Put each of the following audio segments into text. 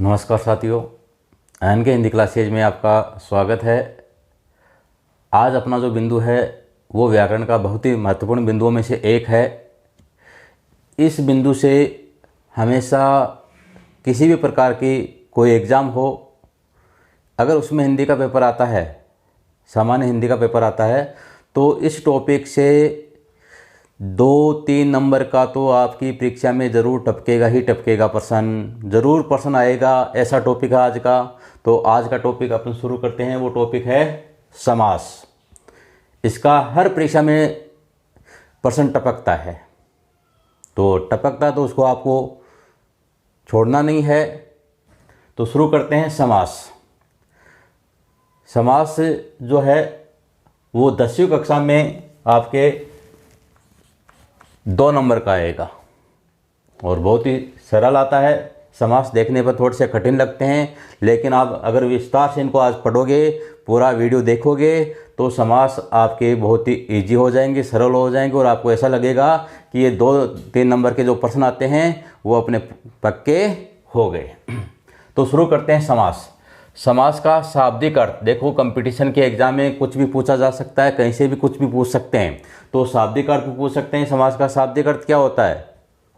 नमस्कार साथियों, एन के हिंदी क्लासेज में आपका स्वागत है। आज अपना जो बिंदु है वो व्याकरण का बहुत ही महत्वपूर्ण बिंदुओं में से एक है। इस बिंदु से हमेशा किसी भी प्रकार की कोई एग्ज़ाम हो, अगर उसमें हिंदी का पेपर आता है, सामान्य हिंदी का पेपर आता है, तो इस टॉपिक से 2-3 नंबर का तो आपकी परीक्षा में ज़रूर टपकेगा ही टपकेगा, प्रश्न ज़रूर प्रश्न आएगा। ऐसा टॉपिक है आज का। तो आज का टॉपिक अपन शुरू करते हैं। वो टॉपिक है समास। इसका हर परीक्षा में प्रश्न टपकता है, तो टपकता तो उसको आपको छोड़ना नहीं है। तो शुरू करते हैं समास। समास जो है वो 10वीं कक्षा में आपके 2 नंबर का आएगा और बहुत ही सरल आता है। समास देखने पर थोड़े से कठिन लगते हैं, लेकिन आप अगर विस्तार से इनको आज पढ़ोगे, पूरा वीडियो देखोगे, तो समास आपके बहुत ही इजी हो जाएंगे, सरल हो जाएंगे और आपको ऐसा लगेगा कि ये 2-3 नंबर के जो प्रश्न आते हैं वो अपने पक्के हो गए। तो शुरू करते हैं समास। समास का शाब्दिक अर्थ देखो, कंपटीशन के एग्जाम में कुछ भी पूछा जा सकता है, कहीं से भी कुछ भी पूछ सकते हैं। तो शाब्दिक अर्थ पूछ सकते हैं। समास का शाब्दिक अर्थ क्या होता है?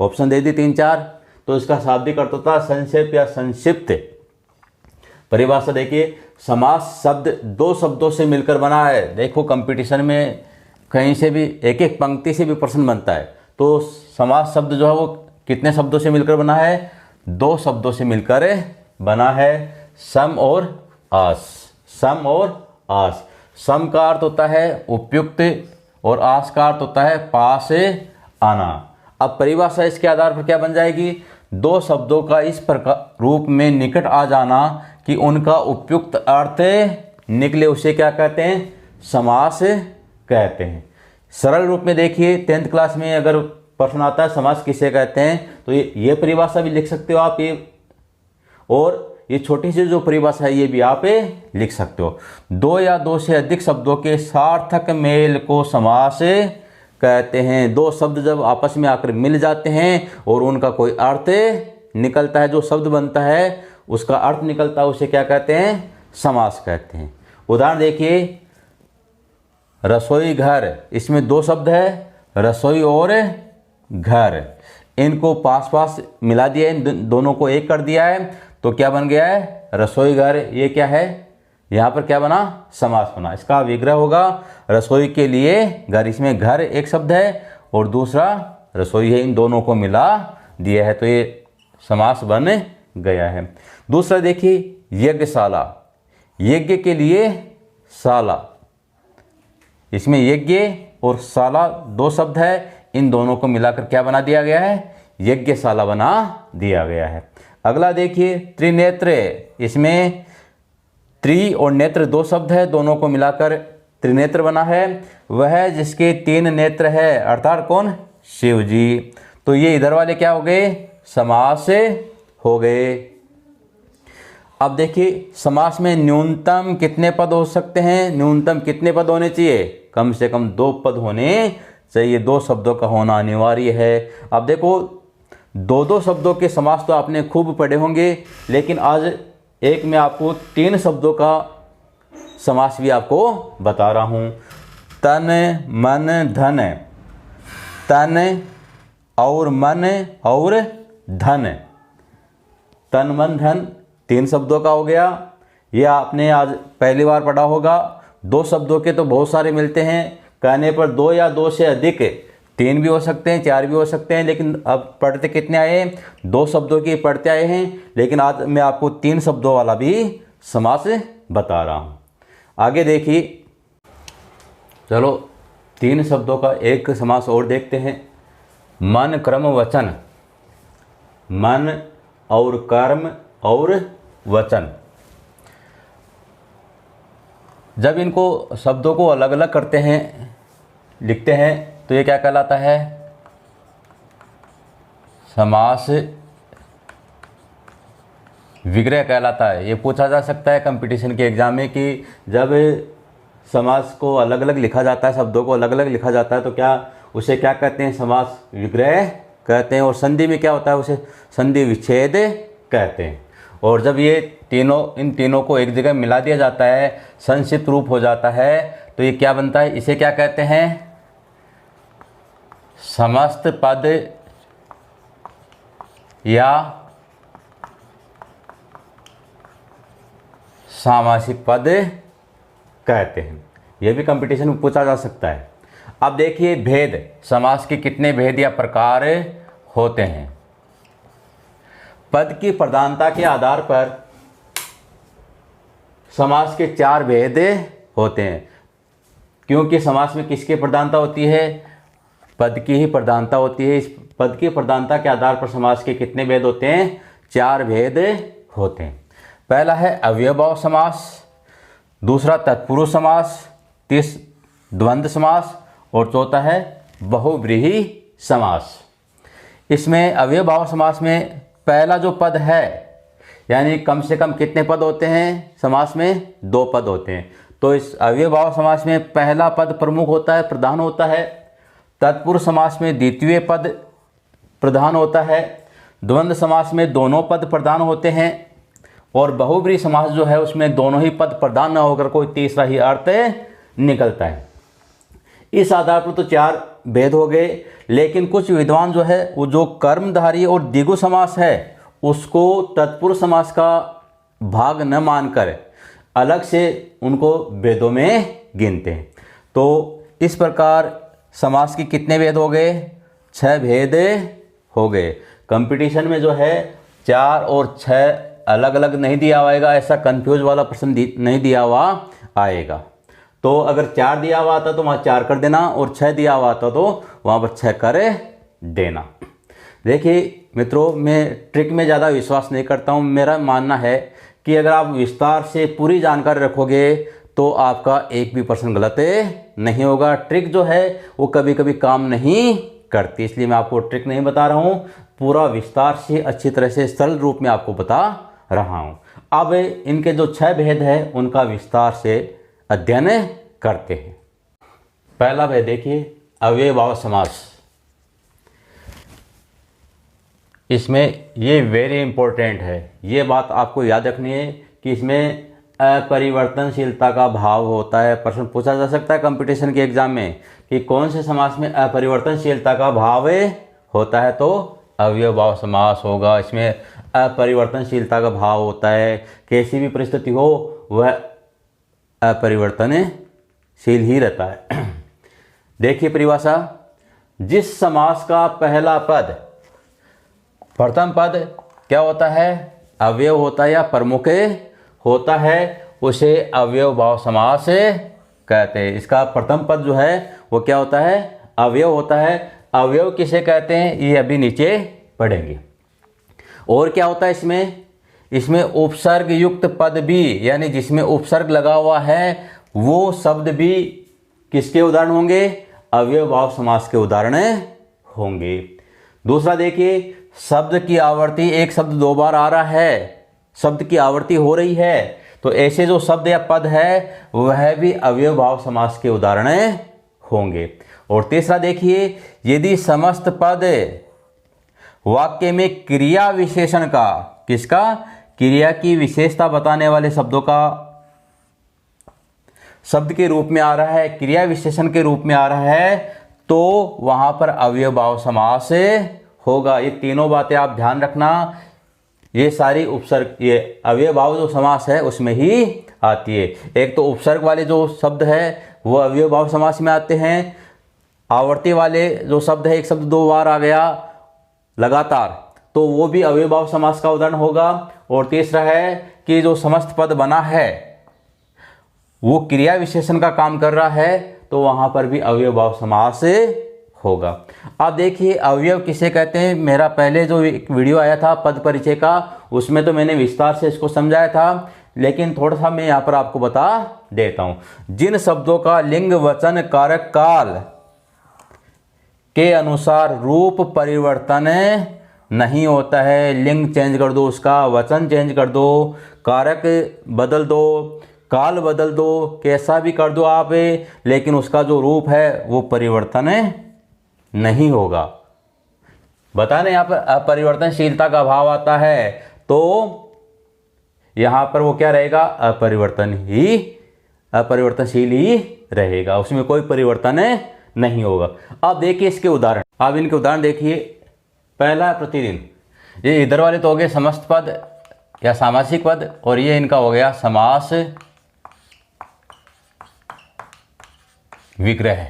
ऑप्शन दे दी 3-4। तो इसका शाब्दिक अर्थ होता है संक्षेप या संक्षिप्त। परिभाषा देखिए, समास शब्द 2 शब्दों से मिलकर बना है। देखो कंपटीशन में कहीं से भी एक पंक्ति से भी प्रश्न बनता है। तो समास शब्द जो है वो कितने शब्दों से मिलकर बना है? 2 शब्दों से मिलकर बना है, सम और आस। सम और आस। सम का अर्थ होता है उपयुक्त और आस का अर्थ होता है पास आना। अब परिभाषा इसके आधार पर क्या बन जाएगी? 2 शब्दों का इस प्रकार रूप में निकट आ जाना कि उनका उपयुक्त अर्थ निकले, उसे क्या कहते हैं? समास कहते हैं। सरल रूप में देखिए, 10th क्लास में अगर प्रश्न आता है समास किसे कहते हैं, तो ये परिभाषा भी लिख सकते हो आप, ये और ये छोटी सी जो परिभाषा है ये भी आप लिख सकते हो। 2 या 2 से अधिक शब्दों के सार्थक मेल को समास कहते हैं। 2 शब्द जब आपस में आकर मिल जाते हैं और उनका कोई अर्थ निकलता है, जो शब्द बनता है उसका अर्थ निकलता है, उसे क्या कहते हैं? समास कहते हैं। उदाहरण देखिए, रसोई घर, इसमें 2 शब्द है, रसोई और घर। इनको पास पास मिला दिया है, इन दोनों को एक कर दिया है, तो क्या बन गया है? रसोई घर। ये क्या है? यहाँ पर क्या बना? समास बना। इसका विग्रह होगा रसोई के लिए घर। इसमें घर एक शब्द है और दूसरा रसोई है, इन दोनों को मिला दिया है, तो ये समास बन गया है। दूसरा देखिए, यज्ञशाला। यज्ञ के लिए शाला, इसमें यज्ञ और शाला 2 शब्द है, इन दोनों को मिलाकर क्या बना दिया गया है? यज्ञशाला बना दिया गया है। अगला देखिए, त्रिनेत्र। इसमें त्रि और नेत्र 2 शब्द है, दोनों को मिलाकर त्रिनेत्र बना है। वह जिसके 3 नेत्र है, अर्थात कौन? शिव जी। तो ये इधर वाले क्या हो गए? समास हो गए। अब देखिए, समास में न्यूनतम कितने पद हो सकते हैं? न्यूनतम कितने पद होने चाहिए? कम से कम 2 पद होने चाहिए। 2 शब्दों का होना अनिवार्य है। अब देखो, 2-2 शब्दों के समास तो आपने खूब पढ़े होंगे, लेकिन आज एक मैं आपको 3 शब्दों का समास भी आपको बता रहा हूँ। तन मन धन। तन और मन और धन। तन मन धन 3 शब्दों का हो गया। ये आपने आज पहली बार पढ़ा होगा। 2 शब्दों के तो बहुत सारे मिलते हैं, कहने पर 2 या 2 से अधिक, 3 भी हो सकते हैं, 4 भी हो सकते हैं, लेकिन अब पढ़ते कितने आए हैं? 2 शब्दों के पढ़ते आए हैं, लेकिन आज मैं आपको 3 शब्दों वाला भी समास बता रहा हूँ। आगे देखिए, चलो 3 शब्दों का एक समास और देखते हैं। मन कर्म वचन। मन और कर्म और वचन। जब इनको शब्दों को अलग अलग करते हैं, लिखते हैं, तो ये क्या कहलाता है? समास विग्रह कहलाता है। ये पूछा जा सकता है कंपटीशन के एग्जाम में कि जब समास को अलग अलग लिखा जाता है, शब्दों को अलग अलग लिखा जाता है, तो क्या उसे क्या कहते हैं? समास विग्रह कहते हैं। और संधि में क्या होता है? उसे संधि विच्छेद कहते हैं। और जब ये इन तीनों को एक जगह मिला दिया जाता है, संक्षिप्त रूप हो जाता है, तो ये क्या बनता है? इसे क्या कहते हैं? समस्त पद या सामासिक पद कहते हैं। यह भी कंपटीशन में पूछा जा सकता है। अब देखिए भेद, समास के कितने भेद या प्रकार होते हैं? पद की प्रधानता के आधार पर समास के 4 भेद होते हैं। क्योंकि समास में किसकी प्रधानता होती है? पद की ही प्रधानता होती है। इस पद की प्रधानता के आधार पर समास के कितने भेद होते हैं? 4 भेद होते हैं। पहला है अव्ययभाव समास, दूसरा तत्पुरुष समास, तीसरा द्वंद्व समास और चौथा है बहुव्रीहि समास। इसमें अव्ययभाव समास में पहला जो पद है, यानी कम से कम कितने पद होते हैं समास में? 2 पद होते हैं। तो इस अव्ययभाव समास में पहला पद प्रमुख होता है, प्रधान होता है। तत्पुरुष समास में द्वितीय पद प्रधान होता है। द्वंद्व समास में दोनों पद प्रधान होते हैं। और बहुव्रीहि समास जो है उसमें दोनों ही पद प्रधान न होकर कोई तीसरा ही अर्थ निकलता है। इस आधार पर तो 4 भेद हो गए। लेकिन कुछ विद्वान जो है वो जो कर्मधारी और द्विगु समास है उसको तत्पुरुष समास का भाग न मानकर अलग से उनको भेदों में गिनते हैं। तो इस प्रकार समास के कितने भेद हो गए? 6 भेद हो गए। कंपटीशन में जो है 4 और 6 अलग अलग नहीं दिया हुआ, ऐसा कंफ्यूज वाला प्रश्न नहीं दिया हुआ आएगा। तो अगर 4 दिया हुआ था तो वहाँ 4 कर देना, और 6 दिया हुआ था तो वहाँ पर 6 कर देना। देखिए मित्रों, मैं ट्रिक में ज़्यादा विश्वास नहीं करता हूँ। मेरा मानना है कि अगर आप विस्तार से पूरी जानकारी रखोगे तो आपका एक भी प्रश्न गलत नहीं होगा। ट्रिक जो है वो कभी कभी काम नहीं करती, इसलिए मैं आपको ट्रिक नहीं बता रहा हूँ, पूरा विस्तार से अच्छी तरह से सरल रूप में आपको बता रहा हूँ। अब इनके जो 6 भेद है उनका विस्तार से अध्ययन करते हैं। पहला भेद देखिए, अव्ययभाव समास। इसमें ये वेरी इंपॉर्टेंट है, ये बात आपको याद रखनी है कि इसमें अपरिवर्तनशीलता का भाव होता है। प्रश्न पूछा जा सकता है कंपटीशन के एग्जाम में कि कौन से समास में अपरिवर्तनशीलता का भाव होता है, तो अव्ययभाव समास होगा। इसमें अपरिवर्तनशीलता का भाव होता है, कैसी भी परिस्थिति हो वह अपरिवर्तनशील ही रहता है। देखिए परिभाषा, जिस समास का पहला पद, प्रथम पद क्या होता है? अवयव होता है या प्रमुख होता है, उसे अव्ययभाव समास कहते हैं। इसका प्रथम पद जो है वो क्या होता है? अवयव होता है। अवयव किसे कहते हैं ये अभी नीचे पढ़ेंगे। और क्या होता है इसमें उपसर्ग युक्त पद भी, यानी जिसमें उपसर्ग लगा हुआ है वो शब्द भी किसके उदाहरण होंगे? अव्ययभाव समास के उदाहरण होंगे। दूसरा देखिए, शब्द की आवर्ती, एक शब्द 2 बार आ रहा है, शब्द की आवर्ती हो रही है, तो ऐसे जो शब्द या पद है वह भी अव्ययभाव समास के उदाहरण होंगे। और तीसरा देखिए, यदि समस्त पद वाक्य में क्रिया विशेषण का, किसका? क्रिया की विशेषता बताने वाले शब्दों का शब्द के रूप में आ रहा है, क्रिया विशेषण के रूप में आ रहा है, तो वहां पर अव्ययभाव समास होगा। ये तीनों बातें आप ध्यान रखना। ये सारी उपसर्ग, ये अव्ययभाव जो समास है उसमें ही आती है। एक तो उपसर्ग वाले जो शब्द है वो अव्ययभाव समास में आते हैं। आवर्ती वाले जो शब्द है, एक शब्द 2 बार आ गया लगातार, तो वो भी अव्ययभाव समास का उदाहरण होगा। और तीसरा है कि जो समस्त पद बना है वो क्रिया विशेषण का काम कर रहा है, तो वहां पर भी अव्ययभाव समास होगा। अब देखिए अवयव किसे कहते हैं। मेरा पहले जो एक वीडियो आया था पद परिचय का, उसमें तो मैंने विस्तार से इसको समझाया था, लेकिन थोड़ा सा मैं यहाँ पर आपको बता देता हूँ। जिन शब्दों का लिंग वचन कारक काल के अनुसार रूप परिवर्तन नहीं होता है, लिंग चेंज कर दो, उसका वचन चेंज कर दो, कारक बदल दो, काल बदल दो, कैसा भी कर दो आप, लेकिन उसका जो रूप है वो परिवर्तन नहीं होगा। बताने यहाँ पर अपरिवर्तनशीलता का भाव आता है, तो यहाँ पर वो क्या रहेगा, अपरिवर्तनशील ही रहेगा, उसमें कोई परिवर्तन नहीं होगा। अब देखिए इसके उदाहरण, अब इनके उदाहरण देखिए। पहला प्रतिदिन, ये इधर वाले तो हो गए समस्त पद या सामासिक पद, और ये इनका हो गया समास विग्रह।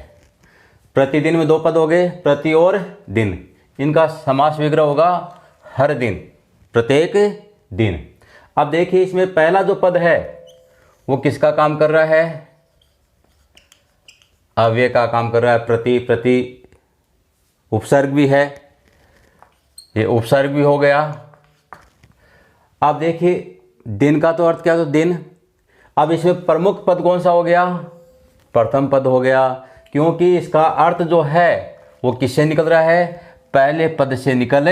प्रतिदिन में 2 पद हो गए, प्रति और दिन, इनका समास विग्रह होगा हर दिन, प्रत्येक दिन। अब देखिए इसमें पहला जो पद है वो किसका काम कर रहा है, अव्यय का काम कर रहा है। प्रति उपसर्ग भी है, ये उपसर्ग भी हो गया। अब देखिए दिन का तो अर्थ क्या, तो दिन। अब इसमें प्रमुख पद कौन सा हो गया, प्रथम पद हो गया, क्योंकि इसका अर्थ जो है वो किससे निकल रहा है, पहले पद से निकल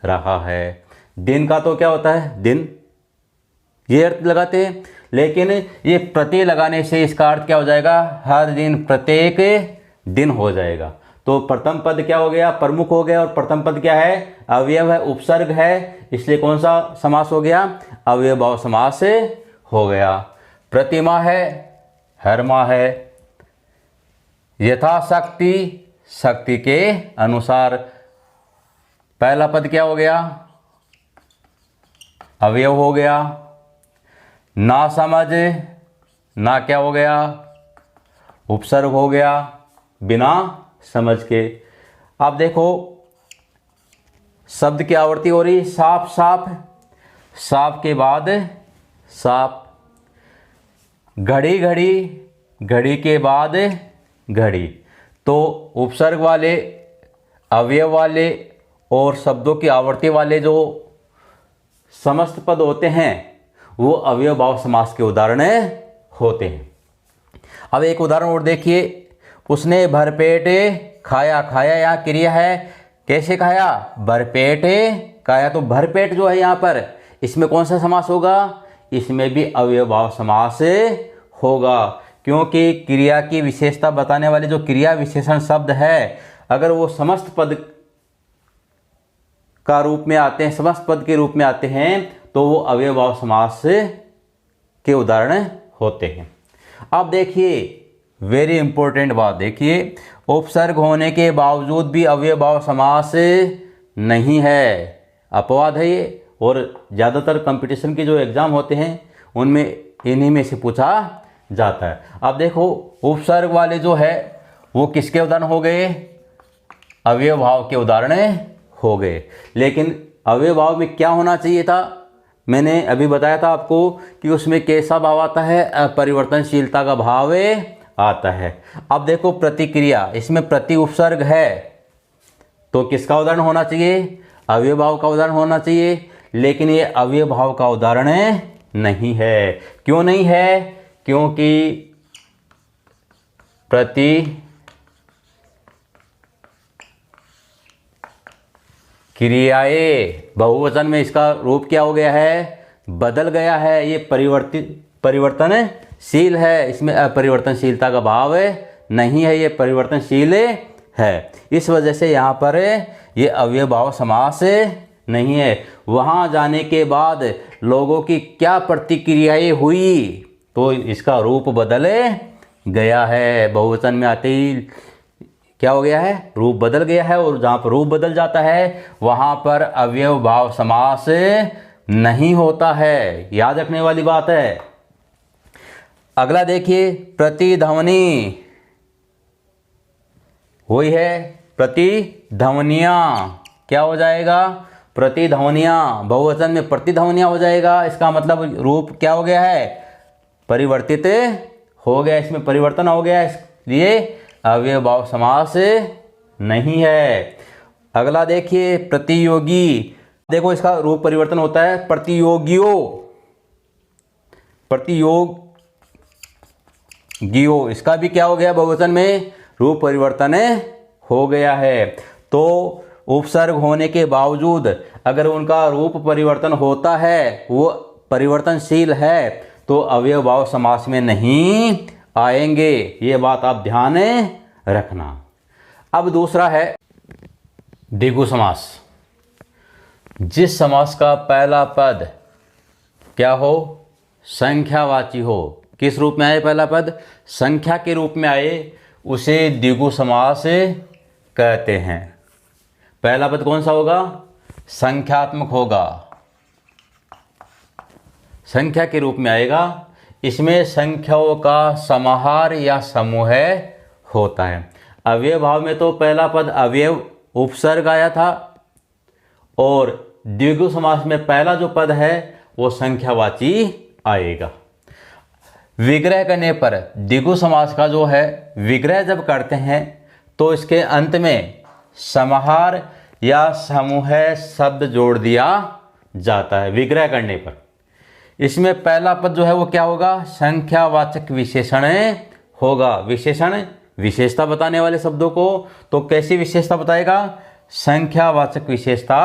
रहा है। दिन का तो क्या होता है, दिन, ये अर्थ लगाते हैं, लेकिन ये प्रति लगाने से इसका अर्थ क्या हो जाएगा, हर दिन, प्रत्येक दिन हो जाएगा। तो प्रथम पद क्या हो गया, प्रमुख हो गया, और प्रथम पद क्या है, अवयव है, उपसर्ग है, इसलिए कौन सा समास हो गया, अव्ययभाव समास हो गया। प्रतिमा है, हर माह है, यथाशक्ति, शक्ति के अनुसार। पहला पद क्या हो गया, अवयव हो गया। ना समझ, ना क्या हो गया, उपसर्ग हो गया, बिना समझ के। अब देखो शब्द की आवृत्ति हो रही, साफ साफ, साफ के बाद साफ, घड़ी घड़ी, घड़ी के बाद घड़ी। तो उपसर्ग वाले, अवयव वाले और शब्दों की आवृत्ति वाले जो समस्त पद होते हैं वो अव्ययभाव समास के उदाहरण होते हैं। अब एक उदाहरण और देखिए, उसने भरपेट खाया। खाया यहाँ क्रिया है, कैसे खाया, भरपेट खाया। तो भरपेट जो है यहाँ पर, इसमें कौन सा समास होगा, इसमें भी अव्ययभाव समास होगा, क्योंकि क्रिया की विशेषता बताने वाले जो क्रिया विशेषण शब्द है, अगर वो समस्त पद का रूप में आते हैं, समस्त पद के रूप में आते हैं, तो वो अव्ययभाव समास के उदाहरण होते हैं। अब देखिए वेरी इंपॉर्टेंट बात देखिए, उपसर्ग होने के बावजूद भी अव्ययभाव समास नहीं है, अपवाद है ये, और ज़्यादातर कंपटीशन के जो एग्ज़ाम होते हैं उनमें इन्हीं में से पूछा जाता है। अब देखो उपसर्ग वाले जो है वो किसके उदाहरण हो गए, अव्ययभाव के उदाहरण हो गए। लेकिन अव्ययभाव में क्या होना चाहिए था, मैंने अभी बताया था आपको कि उसमें कैसा भाव आता है, अपरिवर्तनशीलता का भाव आता है। अब देखो प्रतिक्रिया, इसमें प्रति उपसर्ग है, तो किसका उदाहरण होना चाहिए, अव्ययभाव का उदाहरण होना चाहिए, लेकिन ये अव्ययभाव का उदाहरण नहीं है। क्यों नहीं है, क्योंकि प्रति क्रियाएं, बहुवचन में इसका रूप क्या हो गया है, बदल गया है। ये परिवर्तनशील है, इसमें अपरिवर्तनशीलता का भाव नहीं है, ये परिवर्तनशील है। इस वजह से यहाँ पर ये अव्ययभाव समास नहीं है। वहाँ जाने के बाद लोगों की क्या प्रतिक्रियाएं हुई, तो इसका रूप बदल गया है। बहुवचन में आते ही क्या हो गया है, रूप बदल गया है, और जहाँ पर रूप बदल जाता है वहाँ पर अव्ययभाव समास नहीं होता है, याद रखने वाली बात है। अगला देखिए, प्रतिध्वनि हुई है, प्रतिध्वनियाँ, क्या हो जाएगा, प्रतिध्वनियाँ, बहुवचन में प्रतिध्वनियाँ हो जाएगा। इसका मतलब रूप क्या हो गया है, परिवर्तित हो गया, इसमें परिवर्तन हो गया, इसलिए अव्ययभाव समास नहीं है। अगला देखिए, प्रतियोगी, देखो इसका रूप परिवर्तन होता है, प्रतियोगियों, प्रतियोगियों, इसका भी क्या हो गया, बहुवचन में रूप परिवर्तन हो गया है। तो उपसर्ग होने के बावजूद अगर उनका रूप परिवर्तन होता है, वो परिवर्तनशील है, तो अव्ययभाव समास में नहीं आएंगे। ये बात आप ध्यान रखना। अब दूसरा है द्विगु समास। जिस समास का पहला पद क्या हो, संख्यावाची हो। किस रूप में आए पहला पद, संख्या के रूप में आए, उसे द्विगु समास कहते हैं। पहला पद कौन सा होगा, संख्यात्मक होगा, संख्या के रूप में आएगा। इसमें संख्याओं का समाहार या समूह होता है। अवयव भाव में तो पहला पद अवयव उपसर्ग आया था, और द्विगु समास में पहला जो पद है वो संख्यावाची आएगा। विग्रह करने पर द्विगु समास का जो है विग्रह जब करते हैं तो इसके अंत में समाहार या समूह शब्द जोड़ दिया जाता है। विग्रह करने पर इसमें पहला पद जो है वो क्या होगा, संख्यावाचक विशेषण होगा। विशेषण विशेषता बताने वाले शब्दों को, तो कैसी विशेषता बताएगा, संख्यावाचक विशेषता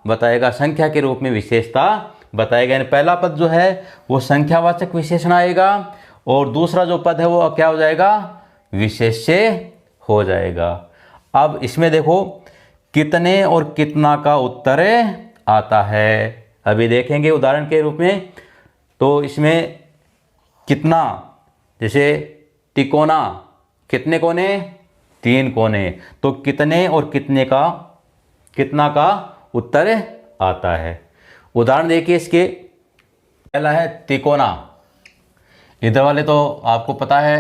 बताएगा, संख्या के रूप में विशेषता बताएगा। यानी पहला पद जो है वो संख्यावाचक विशेषण आएगा, और दूसरा जो पद है वो क्या हो जाएगा, विशेष्य हो जाएगा। अब इसमें देखो कितने और कितना का उत्तर आता है, अभी देखेंगे उदाहरण के रूप में। तो इसमें कितना, जैसे तिकोना, कितने कोने, 3 कोने, तो कितने और कितना का उत्तर आता है। उदाहरण देखिए इसके, पहला है तिकोना, इधर वाले तो आपको पता है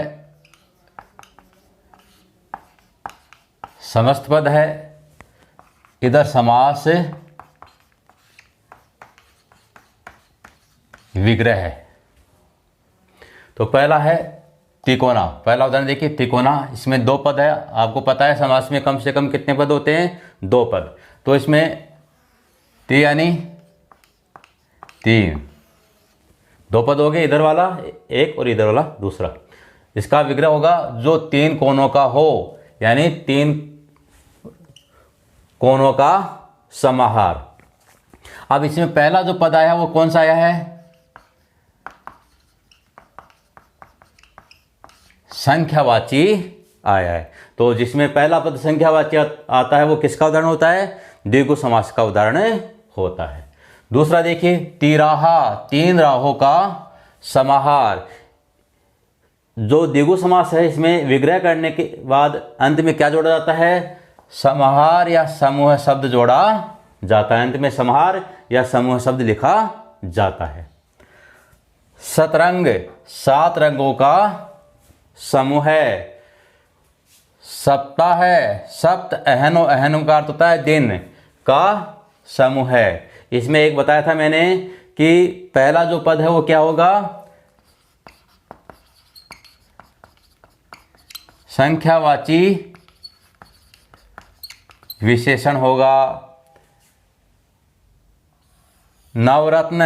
समस्त पद है, इधर समास विग्रह है। तो पहला है तिकोना, पहला उदाहरण देखिए तिकोना, इसमें 2 पद है। आपको पता है समास में कम से कम कितने पद होते हैं, 2 पद। तो इसमें ती यानी 3, 2 पद हो गए, इधर वाला एक और इधर वाला दूसरा। इसका विग्रह होगा जो 3 कोनों का हो, यानी 3 कोनों का समाहार। अब इसमें पहला जो पद आया वो कौन सा आया है, संख्यावाची आया है। तो जिसमें पहला पद संख्यावाची आता है वो किसका उदाहरण होता है, द्विगु समास का उदाहरण होता है। दूसरा देखिए तिराहा, 3 राहों का समाहार। जो द्विगु समास है इसमें विग्रह करने के बाद अंत में क्या जोड़ा जाता है, समाहार या समूह शब्द जोड़ा जाता है। अंत में समाहार या समूह शब्द लिखा जाता है। शतरंग, 7 रंगों का समूह है। सप्ताह है, सप्त अहनो, अहनो का अर्थ होता है दिन, का समूह है। इसमें एक बताया था मैंने कि पहला जो पद है वो क्या होगा, संख्यावाची विशेषण होगा। नवरत्न,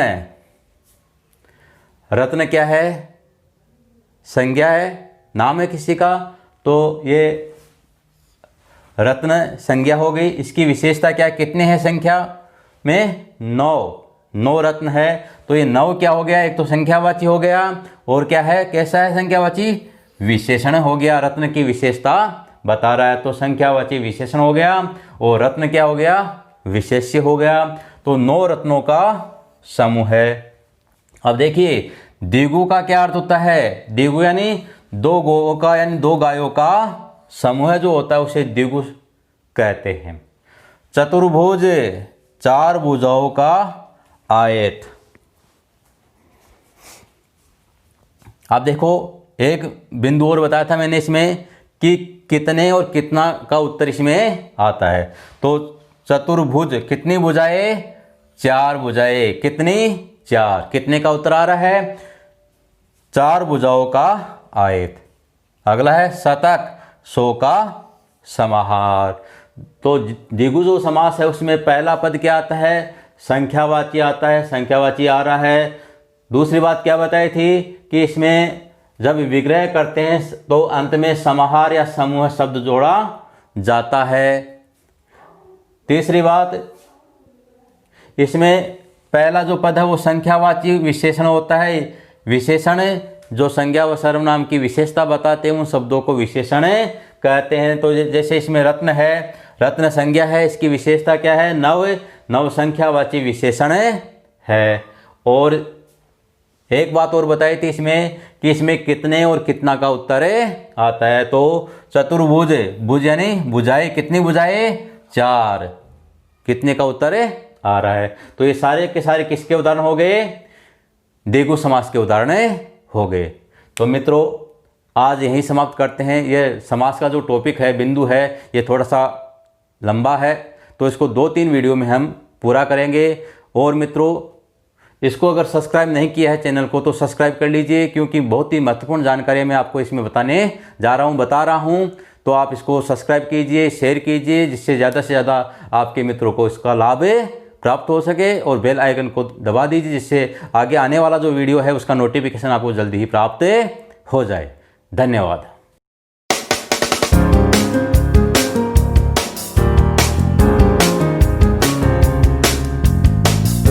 रत्न क्या है, संज्ञा है, नाम है किसी का, तो ये रत्न संज्ञा हो गई। इसकी विशेषता क्या है, कितने हैं संख्या में, 9 रत्न है। तो ये 9 क्या हो गया, एक तो संख्यावाची हो गया, और क्या है, कैसा है संख्यावाची, विशेषण हो गया। रत्न की विशेषता बता रहा है, तो संख्यावाची विशेषण हो गया, और रत्न क्या हो गया, विशेष्य हो गया। तो 9 रत्नों का समूह है। अब देखिए द्विगु का क्या अर्थ होता है, द्विगु यानी 2 गौओं का, यानी 2 गायों का समूह जो होता है उसे द्विगु कहते हैं। चतुर्भुज, 4 भुजाओं का आयत। अब देखो एक बिंदु और बताया था मैंने इसमें कि कितने और कितना का उत्तर इसमें आता है। तो चतुर्भुज, कितनी भुजाएं, 4 भुजाएं, कितनी, 4, कितने का उत्तर आ रहा है, 4 भुजाओं का आयत। अगला है शतक, 100 का समाहार। तो द्विगु जो समास है उसमें पहला पद क्या आता है, संख्यावाची आता है, संख्यावाची आ रहा है। दूसरी बात क्या बताई थी कि इसमें जब विग्रह करते हैं तो अंत में समाहार या समूह शब्द जोड़ा जाता है। तीसरी बात, इसमें पहला जो पद है वो संख्यावाची विशेषण होता है। विशेषण जो संज्ञा व सर्वनाम की विशेषता बताते हैं उन शब्दों को विशेषण कहते हैं। तो जैसे इसमें रत्न है, रत्न संज्ञा है, इसकी विशेषता क्या है, 9 संख्यावाची विशेषण है। और एक बात और बताई थी इसमें कि इसमें कितने और कितना का उत्तर आता है। तो चतुर्भुज, भुज यानी भुजाएं, कितनी भुजाएं? 4। कितने का उत्तर आ रहा है? तो ये सारे के सारे किसके उदाहरण हो गए? द्विगु समास के उदाहरण हो गए। तो मित्रों आज यहीं समाप्त करते हैं। ये समास का जो टॉपिक है, बिंदु है, ये थोड़ा सा लंबा है, तो इसको 2-3 वीडियो में हम पूरा करेंगे। और मित्रों इसको अगर सब्सक्राइब नहीं किया है चैनल को तो सब्सक्राइब कर लीजिए, क्योंकि बहुत ही महत्वपूर्ण जानकारी मैं आपको इसमें बता रहा हूँ। तो आप इसको सब्सक्राइब कीजिए, शेयर कीजिए, जिससे ज़्यादा से ज़्यादा आपके मित्रों को इसका लाभ प्राप्त हो सके। और बेल आइकन को दबा दीजिए, जिससे आगे आने वाला जो वीडियो है उसका नोटिफिकेशन आपको जल्दी ही प्राप्त हो जाए। धन्यवाद।